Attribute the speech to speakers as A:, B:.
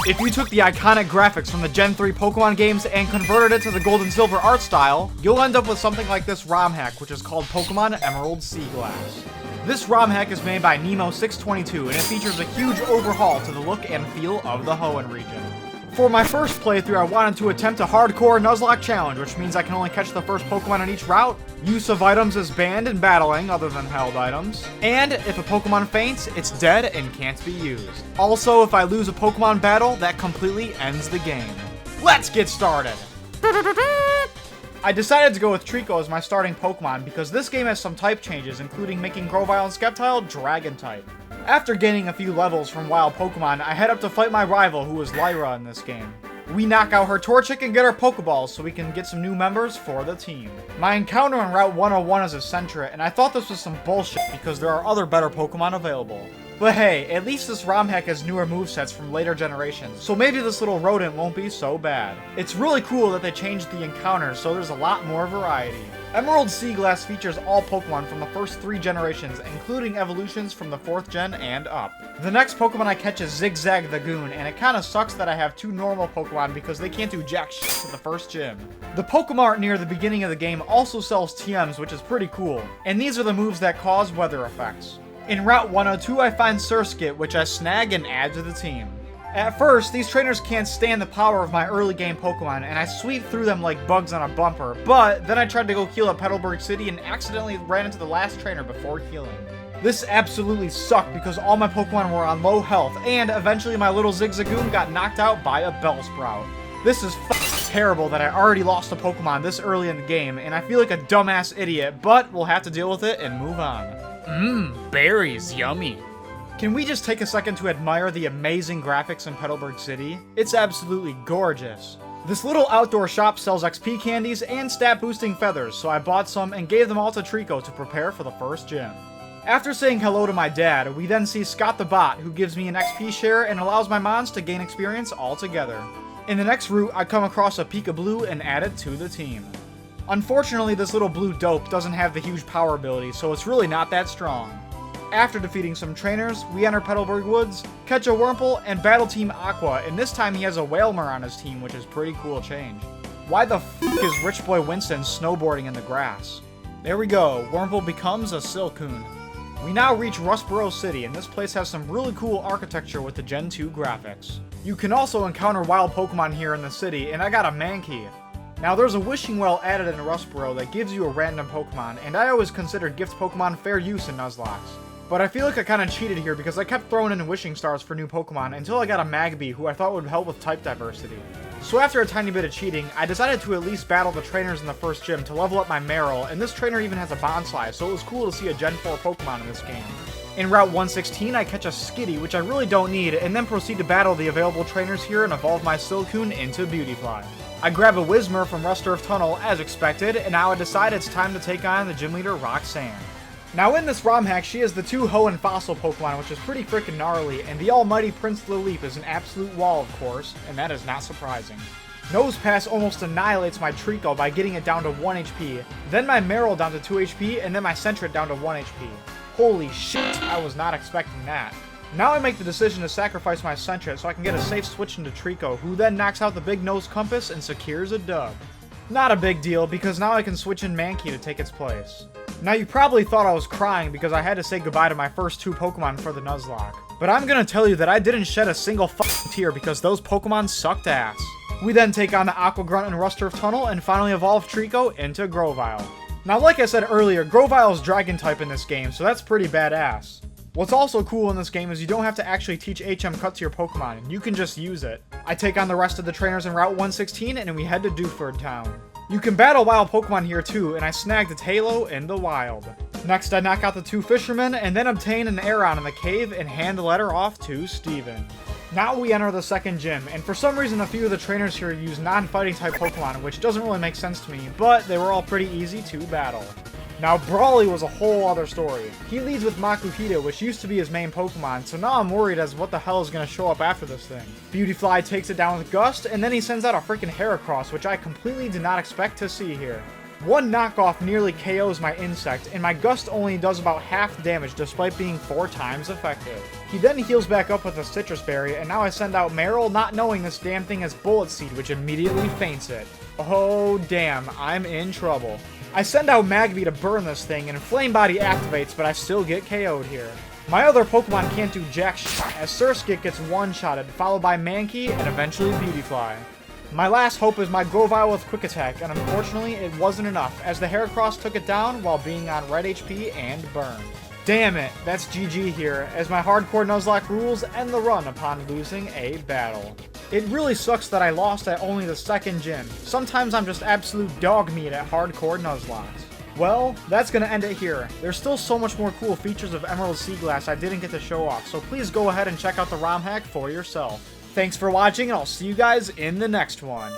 A: If you took the iconic graphics from the Gen 3 Pokemon games and converted it to the gold and silver art style, you'll end up with something like this ROM hack, which is called Pokemon Emerald Seaglass. This ROM hack is made by Nemo622, and it features a huge overhaul to the look and feel of the Hoenn region. For my first playthrough, I wanted to attempt a hardcore Nuzlocke challenge, which means I can only catch the first Pokemon on each route. Use of items is banned in battling, other than held items. And if a Pokemon faints, it's dead and can't be used. Also, if I lose a Pokemon battle, that completely ends the game. Let's get started! I decided to go with Treecko as my starting Pokemon because this game has some type changes, including making Grovyle and Sceptile Dragon type. After gaining a few levels from wild Pokemon, I head up to fight my rival, who is Lyra in this game. We knock out her Torchic and get our Pokeballs so we can get some new members for the team. My encounter on Route 101 is a Sentret, and I thought this was some bullshit because there are other better Pokemon available. But hey, at least this ROM hack has newer movesets from later generations, so maybe this little rodent won't be so bad. It's really cool that they changed the encounters so there's a lot more variety. Emerald Seaglass features all Pokemon from the first 3 generations, including evolutions from the 4th gen and up. The next Pokemon I catch is Zigzag the Goon, and it kinda sucks that I have 2 normal Pokemon because they can't do jack shit to the first gym. The Pokemart near the beginning of the game also sells TMs, which is pretty cool, and these are the moves that cause weather effects. In Route 102, I find Surskit, which I snag and add to the team. At first, these trainers can't stand the power of my early game Pokemon, and I sweep through them like bugs on a bumper, but then I tried to go heal at Petalburg City and accidentally ran into the last trainer before healing. This absolutely sucked because all my Pokemon were on low health, and eventually my little Zigzagoon got knocked out by a Bellsprout. This is terrible that I already lost a Pokemon this early in the game, and I feel like a dumbass idiot, but we'll have to deal with it and move on. Berries, yummy. Can we just take a second to admire the amazing graphics in Petalburg City? It's absolutely gorgeous. This little outdoor shop sells XP candies and stat boosting feathers, so I bought some and gave them all to Treecko to prepare for the first gym. After saying hello to my dad, we then see Scott the Bot, who gives me an XP share and allows my mons to gain experience all together. In the next route, I come across a Pika-Blue and add it to the team. Unfortunately, this little blue dope doesn't have the huge power ability, so it's really not that strong. After defeating some trainers, we enter Petalburg Woods, catch a Wurmple, and battle Team Aqua, and this time he has a Wailmer on his team, which is pretty cool change. Why the f*** is Rich Boy Winston snowboarding in the grass? There we go, Wurmple becomes a Silcoon. We now reach Rustboro City, and this place has some really cool architecture with the Gen 2 graphics. You can also encounter wild Pokemon here in the city, and I got a Mankey. Now, there's a wishing well added in Rustboro that gives you a random Pokemon, and I always considered gift Pokemon fair use in Nuzlocke. But I feel like I kinda cheated here because I kept throwing in wishing stars for new Pokemon until I got a Magby who I thought would help with type diversity. So after a tiny bit of cheating, I decided to at least battle the trainers in the first gym to level up my Marill, and this trainer even has a Bonsai, so it was cool to see a Gen 4 Pokemon in this game. In Route 116, I catch a Skitty, which I really don't need, and then proceed to battle the available trainers here and evolve my Silcoon into Beautifly. I grab a Whismur from Rust Earth Tunnel, as expected, and now I decide it's time to take on the gym leader, Roxanne. Now in this ROM hack, she has the 2 Hoenn Fossil Pokemon, which is pretty freaking gnarly, and the almighty Prince Lilip is an absolute wall, of course, and that is not surprising. Nosepass almost annihilates my Treecko by getting it down to 1 HP, then my Marill down to 2 HP, and then my Sentret down to 1 HP. Holy shit, I was not expecting that. Now I make the decision to sacrifice my Sentret so I can get a safe switch into Treecko, who then knocks out the Big Nose Compass and secures a dub. Not a big deal, because now I can switch in Mankey to take its place. Now you probably thought I was crying because I had to say goodbye to my first 2 Pokemon for the Nuzlocke. But I'm gonna tell you that I didn't shed a single f***ing tear because those Pokemon sucked ass. We then take on the Aqua Grunt in Rust Earth Tunnel and finally evolve Treecko into Grovyle. Now like I said earlier, Grovyle is Dragon type in this game, so that's pretty badass. What's also cool in this game is you don't have to actually teach HM Cut to your Pokemon, you can just use it. I take on the rest of the trainers in Route 116 and we head to Dewford Town. You can battle wild Pokemon here too, and I snagged its Halo in the wild. Next, I knock out the 2 fishermen, and then obtain an Aeron in the cave and hand the letter off to Steven. Now we enter the second gym, and for some reason a few of the trainers here use non-fighting type Pokemon, which doesn't really make sense to me, but they were all pretty easy to battle. Now Brawly was a whole other story. He leads with Makuhita, which used to be his main Pokemon, so now I'm worried as what the hell is going to show up after this thing. Beautyfly takes it down with Gust, and then he sends out a freaking Heracross, which I completely did not expect to see here. One knockoff nearly KOs my insect, and my gust only does about half damage despite being 4 times effective. He then heals back up with a citrus berry, and now I send out Meryl not knowing this damn thing has bullet seed, which immediately faints it. Oh damn, I'm in trouble. I send out Magby to burn this thing, and Flame Body activates, but I still get KO'd here. My other Pokemon can't do jack shit, as Surskit gets one-shotted, followed by Mankey, and eventually Beautyfly. My last hope is my Grovyle with Quick Attack, and unfortunately it wasn't enough, as the Heracross took it down while being on red HP and burned. Damn it, that's GG here, as my hardcore Nuzlocke rules end the run upon losing a battle. It really sucks that I lost at only the 2nd gym. Sometimes I'm just absolute dog meat at hardcore Nuzlockes. Well, that's gonna end it here. There's still so much more cool features of Emerald Seaglass I didn't get to show off, so please go ahead and check out the ROM hack for yourself. Thanks for watching, and I'll see you guys in the next one.